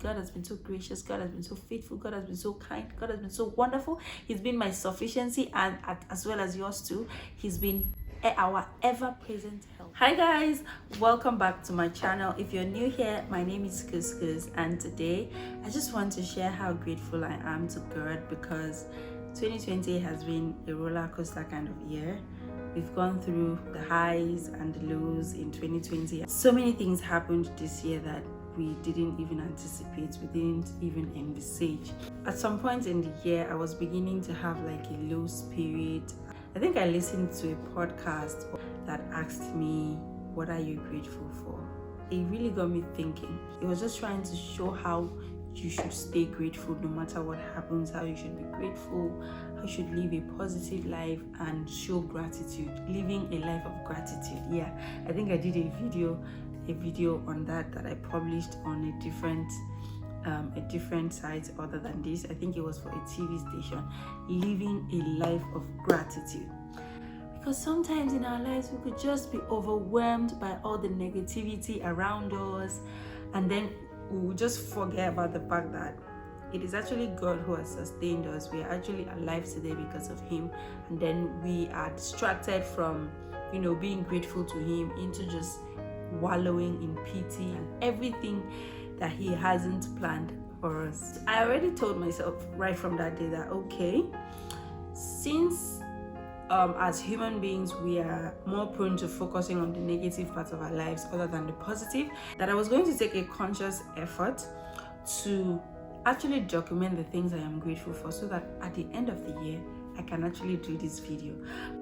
God has been so gracious. God has been so faithful. God has been so kind. God has been so wonderful. He's been my sufficiency, and as well as yours too. He's been our ever-present help. Hi guys, welcome back to my channel. If you're new here, my name is Couscous, and today I just want to share how grateful I am to God, because 2020 has been a roller coaster kind of year. We've gone through the highs and the lows in 2020. So many things happened this year that we didn't even anticipate, we didn't even envisage. At some point in the year, I was beginning to have like a low spirit. I think I listened to a podcast that asked me, what are you grateful for? It really got me thinking. It was just trying to show how you should stay grateful no matter what happens, how you should be grateful, how you should live a positive life and show gratitude, living a life of gratitude. Yeah, I think I did a video on that I published on a different site other than this. I think it was for a TV station, living a life of gratitude. Because sometimes in our lives we could just be overwhelmed by all the negativity around us, and then we will just forget about the fact that it is actually God who has sustained us. We are actually alive today because of Him, and then we are distracted from, being grateful to Him into just wallowing in pity and everything that He hasn't planned for us. I already told myself right from that day that, okay, since as human beings we are more prone to focusing on the negative parts of our lives other than the positive, that I was going to take a conscious effort to actually document the things I am grateful for, so that at the end of the year I can actually do this video.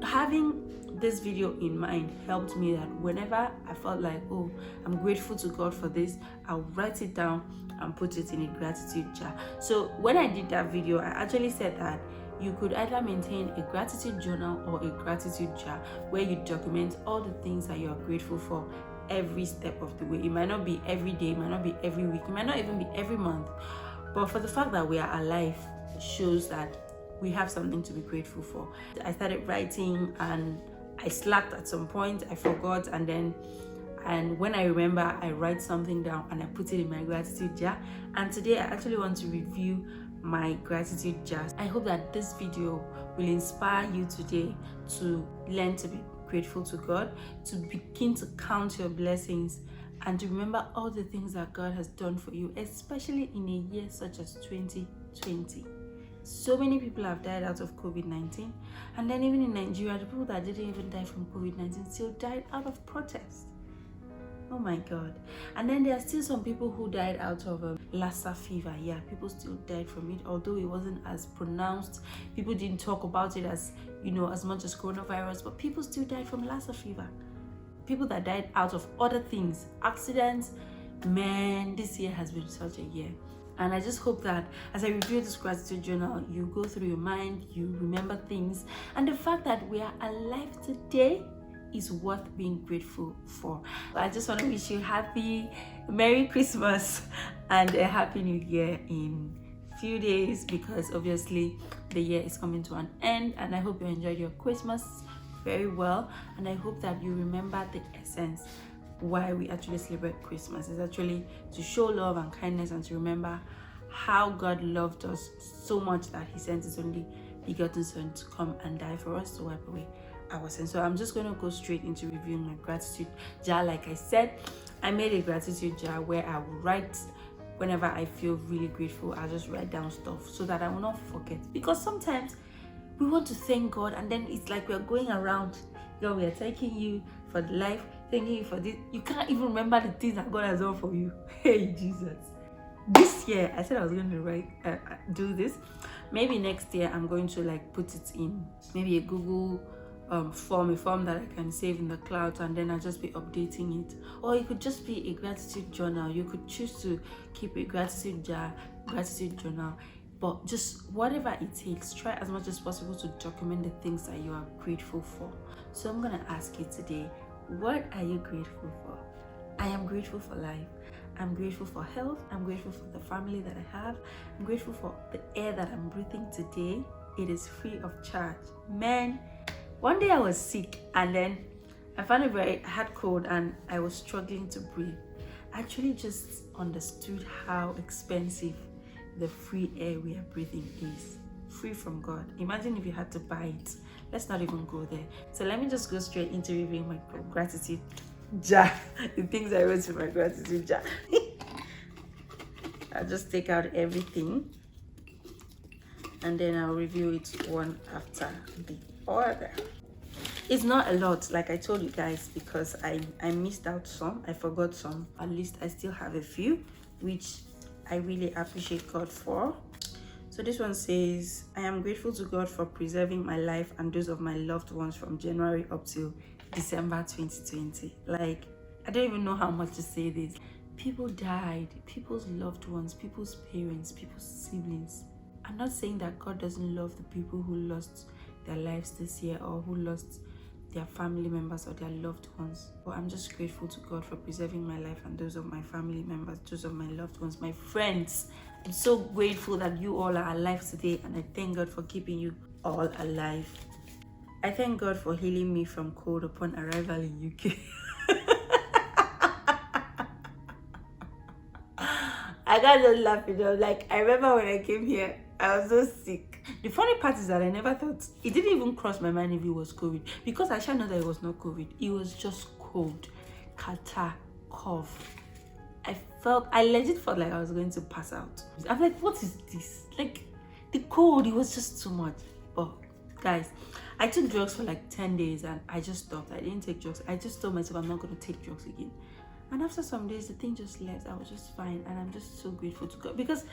Having this video in mind helped me that whenever I felt like, oh, I'm grateful to God for this, I'll write it down and put it in a gratitude jar. So when I did that video, I actually said that you could either maintain a gratitude journal or a gratitude jar where you document all the things that you are grateful for every step of the way. It might not be every day, it might not be every week, it might not even be every month, but for the fact that we are alive shows that we have something to be grateful for. I started writing and I slacked at some point, I forgot, and when I remember, I write something down and I put it in my gratitude jar. And today I actually want to review my gratitude jar. I hope that this video will inspire you today to learn to be grateful to God, to begin to count your blessings, and to remember all the things that God has done for you, especially in a year such as 2020. So many people have died out of COVID-19, and then even in Nigeria, the people that didn't even die from COVID-19 still died out of protest. Oh my God. And then there are still some people who died out of Lassa fever. Yeah, people still died from it, although it wasn't as pronounced. People didn't talk about it as much as coronavirus, but people still died from Lassa fever. People that died out of other things, accidents. Man, this year has been such a year. And I just hope that as I review this gratitude journal, you go through your mind, you remember things, and the fact that we are alive today is worth being grateful for. I just want to wish you Merry Christmas and a Happy New Year in few days, because obviously the year is coming to an end, and I hope you enjoyed your Christmas very well, and I hope that you remember the essence why we actually celebrate Christmas. Is actually to show love and kindness, and to remember how God loved us so much that He sent His only begotten Son to come and die for us, to wipe away our sins. So I'm just going to go straight into reviewing my gratitude jar. Like I said, I made a gratitude jar where I will write whenever I feel really grateful. I'll just write down stuff so that I will not forget, because sometimes we want to thank God and then it's like we're going around, God, we are thanking you for the life, thanking you for this. You can't even remember the things that God has done for you. Hey Jesus. This year I said I was going to do this. Maybe next year I'm going to put it in maybe a Google form, a form that I can save in the cloud, and then I'll just be updating it. Or it could just be a gratitude journal. You could choose to keep a gratitude jar, gratitude journal, but just whatever it takes, try as much as possible to document the things that you are grateful for. So I'm gonna ask you today, what are you grateful for? I am grateful for life. I'm grateful for health. I'm grateful for the family that I have. I'm grateful for the air that I'm breathing today. It is free of charge. Man, one day I was sick, and then I found I had cold and I was struggling to breathe. I actually just understood how expensive the free air we are breathing is. Free from God. Imagine if you had to buy it. Let's not even go there. So let me just go straight into reviewing my gratitude jar. The things I wrote in my gratitude jar. I'll just take out everything and then I'll review it one after the other. It's not a lot, like I told you guys, because I missed out some. I forgot some. At least I still have a few, which I really appreciate God for. So this one says, I am grateful to God for preserving my life and those of my loved ones from January up to December 2020. Like, I don't even know how much to say this. People died, people's loved ones, people's parents, people's siblings. I'm not saying that God doesn't love the people who lost their lives this year or who lost their family members or their loved ones, but I'm just grateful to God for preserving my life and those of my family members, those of my loved ones, my friends. I'm so grateful that you all are alive today, and I thank God for keeping you all alive. I thank God for healing me from cold upon arrival in UK. I got just laughing. Like, I remember when I came here, I was so sick. The funny part is that I never thought, it didn't even cross my mind if it was COVID, because I shall know that it was not COVID. It was just cold, catarrh, cough. I legit felt like I was going to pass out. I'm like, what is this? Like, the cold, it was just too much. But guys, I took drugs for like 10 days and I just stopped. I didn't take drugs. I just told myself I'm not going to take drugs again. And after some days, the thing just left. I was just fine, and I'm just so grateful to God, because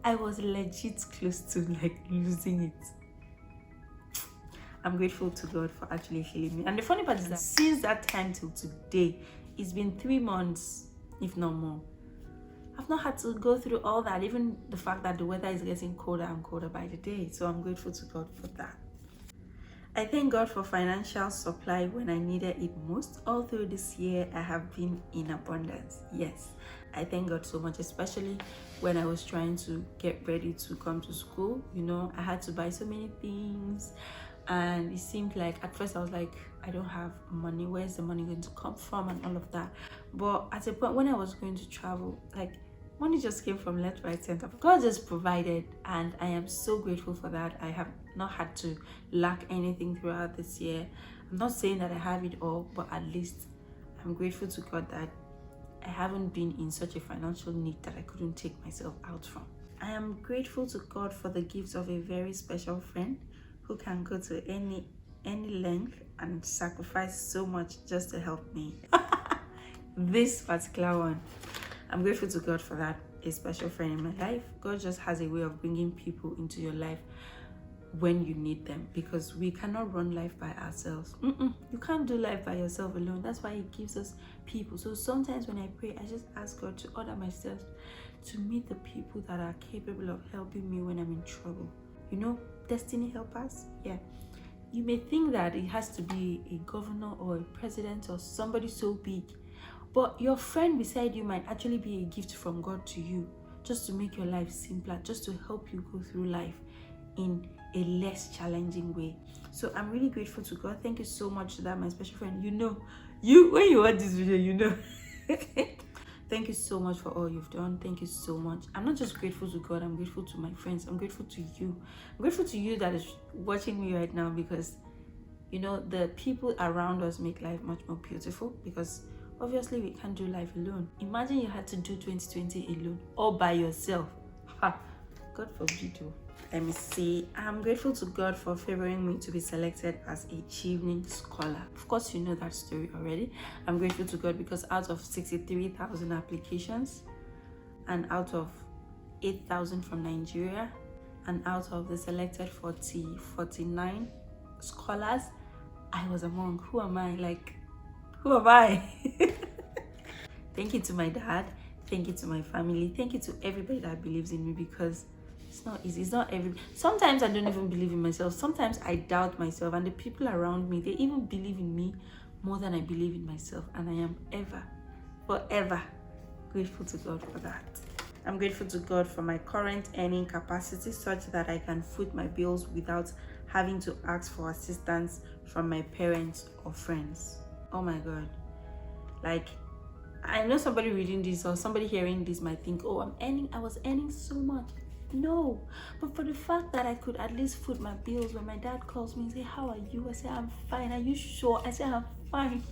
I was legit close to like losing it. I'm grateful to God for actually healing me. And the funny part is that since that time till today, it's been 3 months, if not more. I've not had to go through all that, even the fact that the weather is getting colder and colder by the day. So I'm grateful to God for that. I thank God for financial supply when I needed it most. All through this year, I have been in abundance. Yes, I thank God so much, especially when I was trying to get ready to come to school. You know, I had to buy so many things, and it seemed like at first I was like, I don't have money. Where's the money going to come from and all of that? But at a point when I was going to travel, like, money just came from left, right, center. God just provided, and I am so grateful for that. I have not had to lack anything throughout this year. I'm not saying that I have it all, but at least I'm grateful to God that I haven't been in such a financial need that I couldn't take myself out from. I am grateful to God for the gifts of a very special friend who can go to any length and sacrifice so much just to help me. This particular one, I'm grateful to God for that, a special friend in my life. God just has a way of bringing people into your life when you need them, because we cannot run life by ourselves. You can't do life by yourself alone. That's why He gives us people. So sometimes when I pray, I just ask God to order my steps to meet the people that are capable of helping me when I'm in trouble. You know, destiny helpers. Yeah, you may think that it has to be a governor or a president or somebody so big, but your friend beside you might actually be a gift from God to you, just to make your life simpler, just to help you go through life in a less challenging way. So I'm really grateful to God. Thank you so much to that, my special friend. You know, when you watch this video, you know. Thank you so much for all you've done. Thank you so much. I'm not just grateful to God, I'm grateful to my friends. I'm grateful to you. I'm grateful to you that is watching me right now, because, you know, the people around us make life much more beautiful, because obviously we can't do life alone. Imagine you had to do 2020 alone, all by yourself. Ha! God forbid you. Let me see. I'm grateful to God for favoring me to be selected as a Chevening Scholar. Of course, you know that story already. I'm grateful to God because out of 63,000 applications, and out of 8,000 from Nigeria, and out of the selected 49 scholars, I was among. Who am I? Like, who am I? Thank you to my dad. Thank you to my family. Thank you to everybody that believes in me, because it's not easy. It's not every. Sometimes I don't even believe in myself. Sometimes I doubt myself, and the people around me, they even believe in me more than I believe in myself. And I am forever grateful to God for that. I'm grateful to God for my current earning capacity, such that I can foot my bills without having to ask for assistance from my parents or friends. Oh my God. Like, I know somebody reading this or somebody hearing this might think, oh, I was earning so much. No, but for the fact that I could at least foot my bills when my dad calls me and say, how are you? I say, I'm fine. Are you sure? I say, I'm fine.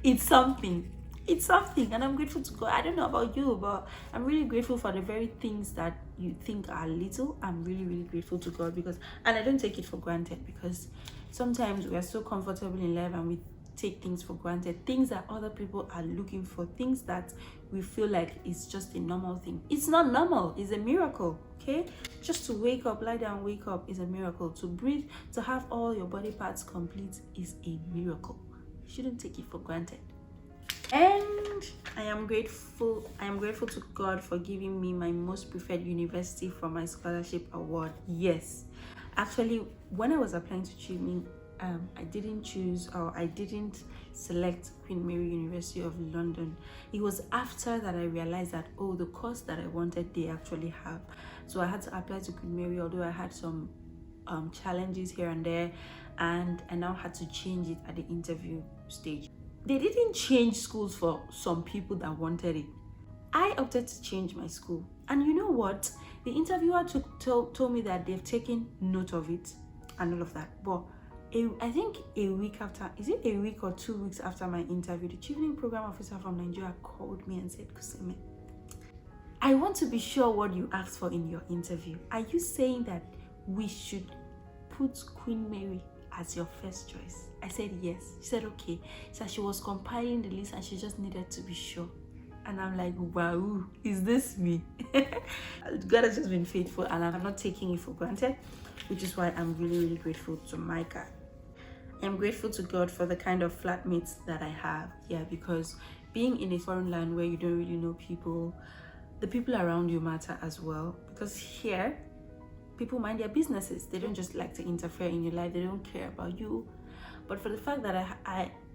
It's something. It's something, and I'm grateful to God. I don't know about you, but I'm really grateful for the very things that you think are little. I'm really, really grateful to God because, and I don't take it for granted, because sometimes we are so comfortable in life and we take things for granted, things that other people are looking for, things that we feel like it's just a normal thing. It's not normal. It's a miracle. Okay, just to wake up, lie down, wake up is a miracle. To breathe, to have all your body parts complete is a miracle. You shouldn't take it for granted. And I am grateful to God for giving me my most preferred university for my scholarship award. Yes, actually, when I was applying to Chevening, I didn't select Queen Mary University of London. It was after that I realized that, oh, the course that I wanted, they actually have. So I had to apply to Queen Mary, although I had some challenges here and there, and I now had to change it at the interview stage. They didn't change schools for some people that wanted it. I opted to change my school. And you know what? The interviewer told me that they've taken note of it and all of that. But I think a week after, is it a week or 2 weeks after my interview, the Chevening program officer from Nigeria called me and said, Kuseme, I want to be sure what you asked for in your interview. Are you saying that we should put Queen Mary as your first choice? I said yes. She said okay. So she was compiling the list and she just needed to be sure. And I'm like, wow, is this me? God has just been faithful and I'm not taking it for granted, which is why I'm really, really grateful to my God. I'm grateful to God for the kind of flatmates that I have. Yeah, because being in a foreign land where you don't really know people, the people around you matter as well. Because here, people mind their businesses. They don't just like to interfere in your life. They don't care about you. But for the fact that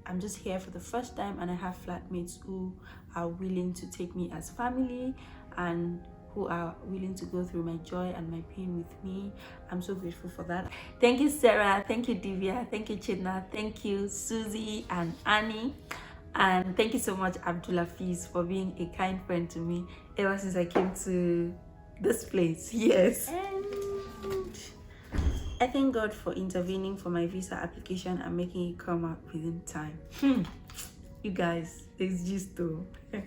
I'm just here for the first time and I have flatmates who are willing to take me as family and who are willing to go through my joy and my pain with me, I'm so grateful for that. Thank you, Sarah. Thank you, Divya. Thank you, Chidna. Thank you, Susie and Annie. And thank you so much, Abdulafiz, for being a kind friend to me ever since I came to this place. Yes. And I thank God for intervening for my visa application and making it come out within time. You guys, it's just though. I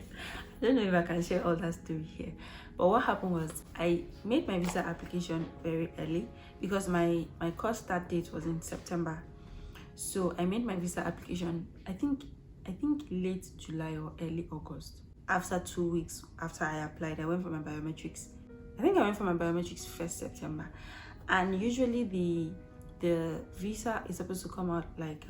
don't know if I can share all that story here. But what happened was I made my visa application very early because my course start date was in September. So I made my visa application, I think late July or early August. After 2 weeks after I applied, I went for my biometrics. I think I went for my biometrics 1st September. And usually the visa is supposed to come out like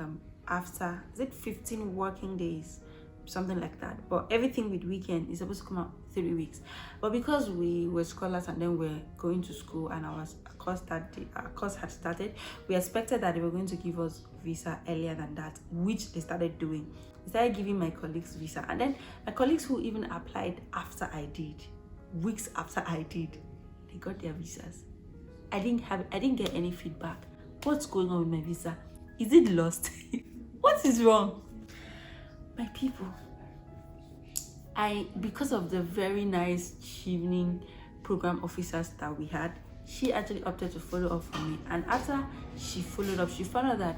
after, is it 15 working days, something like that. But everything with weekend is supposed to come out 3 weeks. But because we were scholars and then we're going to school and our course had started, we expected that they were going to give us visa earlier than that, which they started doing. They started giving my colleagues visa, and then my colleagues who even applied after I did, weeks after I did, they got their visas. I didn't get any feedback. What's going on with my visa? Is it lost? What is wrong? My people, because of the very nice Chevening program officers that we had, she actually opted to follow up for me. And after she followed up, she found out that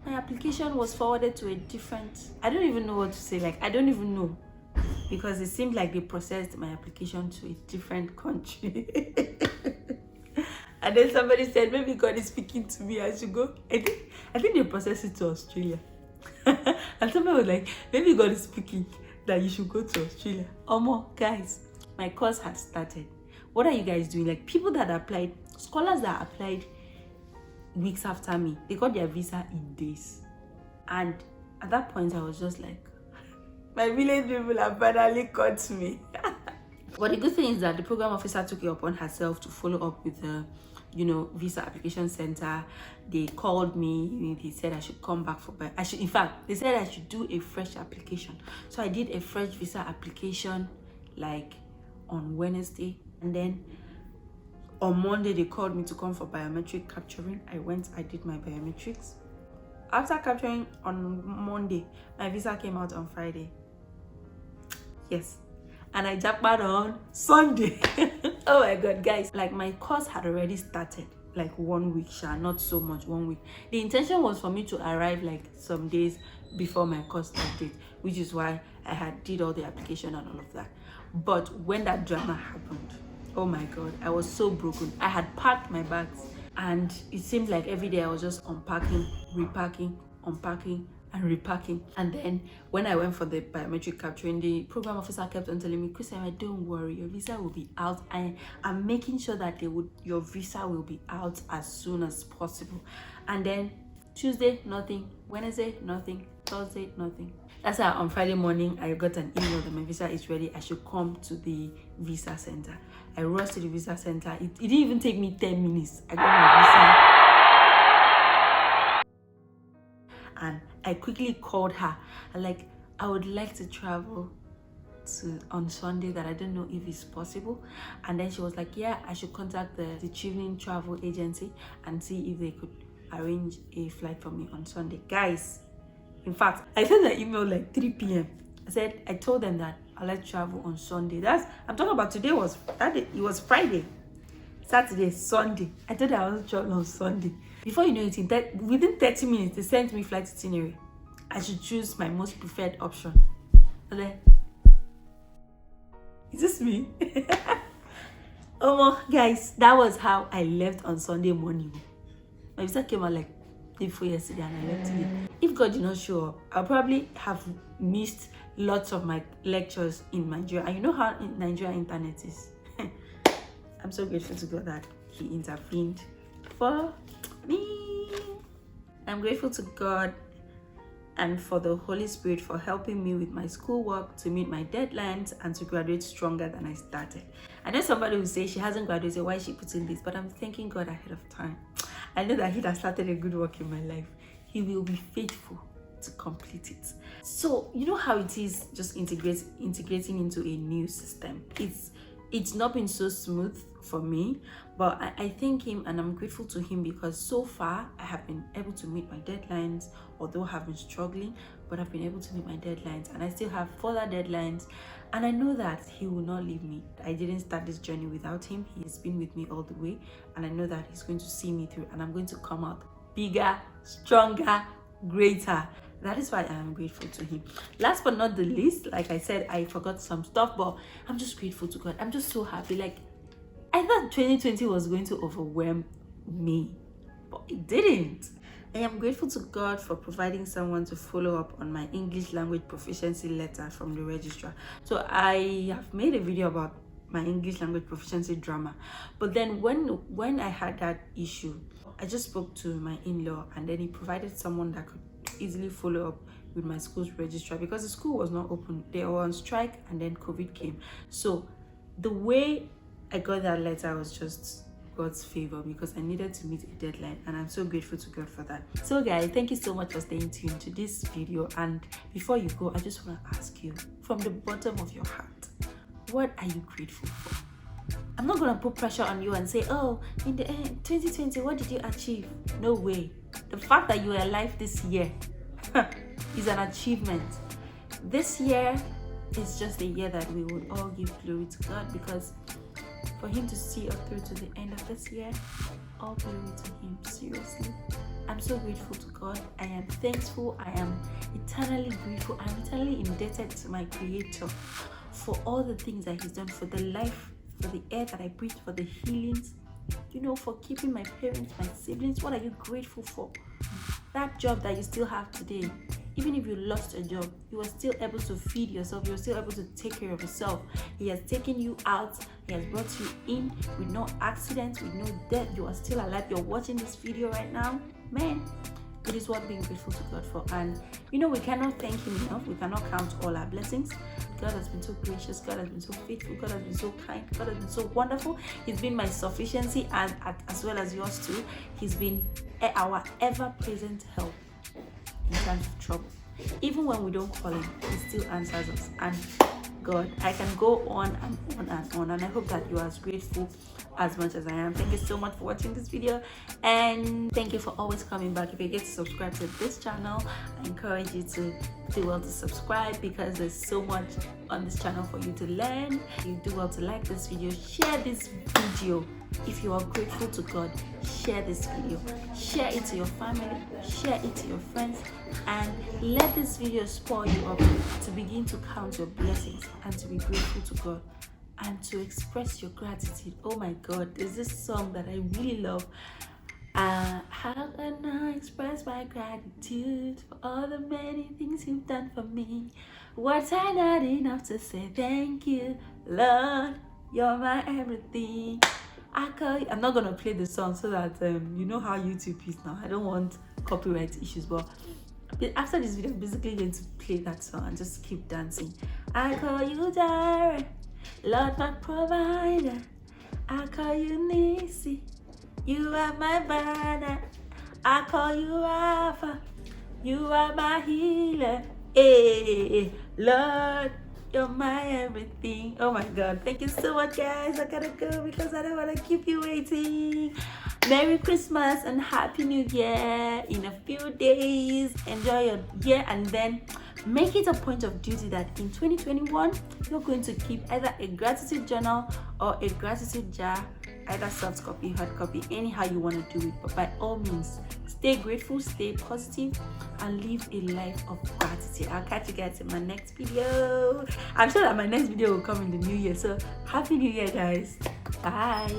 my application was forwarded to a different, I don't even know what to say, like I don't even know, because it seemed like they processed my application to a different country. And then somebody said, maybe God is speaking to me, I should go. I think they processed it to Australia. And somebody was like, maybe God is speaking that you should go to Australia. Guys, my course has started. What are you guys doing? Like people that applied, scholars that applied weeks after me, they got their visa in days. And at that point, I was just like, my village people have finally caught me. But the good thing is that the program officer took it upon herself to follow up with the visa application center. They called me. They said I should come back in fact, they said I should do a fresh application. So I did a fresh visa application like on Wednesday, and then on Monday they called me to come for biometric capturing. I went, I did my biometrics. After capturing on Monday, my visa came out on Friday. Yes. And I jackpot on Sunday. Oh my god, guys. Like, my course had already started like 1 week, not so much, 1 week. The intention was for me to arrive like some days before my course start date, which is why I had did all the application and all of that. But when that drama happened, oh my god, I was so broken. I had packed my bags, and it seemed like every day I was just unpacking, repacking, unpacking, and repacking. And then when I went for the biometric capturing, the program officer kept on telling me, Christian, don't worry, your visa will be out. I'm making sure that your visa will be out as soon as possible. And then Tuesday, nothing. Wednesday, nothing. Thursday, nothing. That's how on Friday morning I got an email that my visa is ready. I should come to the visa center. I rushed to the visa center. It didn't even take me 10 minutes. I got my visa. And I quickly called her. I would like to travel on Sunday, that I don't know if it's possible. And then she was like, yeah, I should contact the Chevening travel agency and see if they could arrange a flight for me on Sunday. Guys, in fact, I sent an email like 3 p.m. I told them that I'd like to travel on Sunday. I'm talking about today was that day, it was Friday, Saturday, Sunday. I told them I was traveling on Sunday. Before you know it, within 30 minutes, they sent me flight itinerary. I should choose my most preferred option. And then, is this me? Oh, guys, that was how I left on Sunday morning. My visa came out like day before yesterday, and I left today. If God did not show up, I'll probably have missed lots of my lectures in Nigeria. And you know how Nigeria internet is. I'm so grateful to God that He intervened for me. I'm grateful to God and for the Holy Spirit for helping me with my schoolwork to meet my deadlines and to graduate stronger than I started. I know somebody will say she hasn't graduated, why is she putting this? But I'm thanking God ahead of time. I know that He has started a good work in my life. He will be faithful to complete it. So you know how it is just integrating into a new system. It's not been so smooth for me, but I thank Him and I'm grateful to Him because so far I have been able to meet my deadlines, although I have been struggling, but I've been able to meet my deadlines and I still have further deadlines, and I know that He will not leave me. I didn't start this journey without Him. He has been with me all the way, and I know that He's going to see me through and I'm going to come out bigger, stronger, greater. That is why I am grateful to Him. Last but not the least, like I said, I forgot some stuff, but I'm just grateful to God. I'm just so happy. Like, I thought 2020 was going to overwhelm me, but it didn't. I am grateful to God for providing someone to follow up on my English language proficiency letter from the registrar. So I have made a video about my English language proficiency drama, but then when I had that issue, I just spoke to my in-law, and then he provided someone that could easily follow up with my school's registrar because the school was not open. They were on strike, and then COVID came. So the way I got that letter was just God's favor because I needed to meet a deadline, and I'm so grateful to God for that. So guys, thank you so much for staying tuned to this video. And before you go, I just want to ask you from the bottom of your heart, what are you grateful for? I'm not going to put pressure on you and say, oh, in the end, 2020, what did you achieve? No way. The fact that you are alive this year is an achievement. This year is just a year that we would all give glory to God, because for Him to see us through to the end of this year, all glory to Him. Seriously, I'm so grateful to God. I am thankful. I am eternally grateful. I'm eternally indebted to my Creator for all the things that He's done, for the life, for the air that I breathe, for the healings, for keeping my parents, my siblings. What are you grateful for? That job that you still have today. Even if you lost a job, you are still able to feed yourself. You're still able to take care of yourself. He has taken you out. He has brought you in with no accidents, with no death. You are still alive. You're watching this video right now. Man, it is what being grateful to God for. And we cannot thank Him enough. We cannot count all our blessings. God has been so gracious. God has been so faithful. God has been so kind. God has been so wonderful. He's been my sufficiency, and as well as yours too. He's been our ever-present help in times of trouble. Even when we don't call Him, He still answers us. And God, I can go on and on and on, and I hope that you are as grateful as much as I am. Thank you so much for watching this video, and thank you for always coming back. If you get to subscribe to this channel, I encourage you to do well to subscribe, because there's so much on this channel for you to learn. You do well to like this video, share this video. If you are grateful to God, share this video, share it to your family, share it to your friends, and let this video spur you up to begin to count your blessings and to be grateful to God and to express your gratitude. Oh my God, there's this song that I really love. How can I express my gratitude for all the many things you've done for me? Words are not enough to say thank you, Lord. You're my everything. I'm not gonna play the song so that you know how YouTube is now. I don't want copyright issues, but after this video, I'm basically going to play that song and just keep dancing. I call you Jireh, Lord my provider. I call you Nisi, you are my banner. I call you Rapha, you are my healer. Hey, Lord, you're my everything. Oh my God, thank you so much, guys. I gotta go because I don't want to keep you waiting. Merry Christmas and Happy New Year in a few days. Enjoy your year, and then make it a point of duty that in 2021 you're going to keep either a gratitude journal or a gratitude jar, either soft copy, hard copy, anyhow you want to do it. But by all means, stay grateful, stay positive, and live a life of gratitude. I'll catch you guys in my next video. I'm sure that my next video will come in the new year, so Happy New Year, guys. Bye.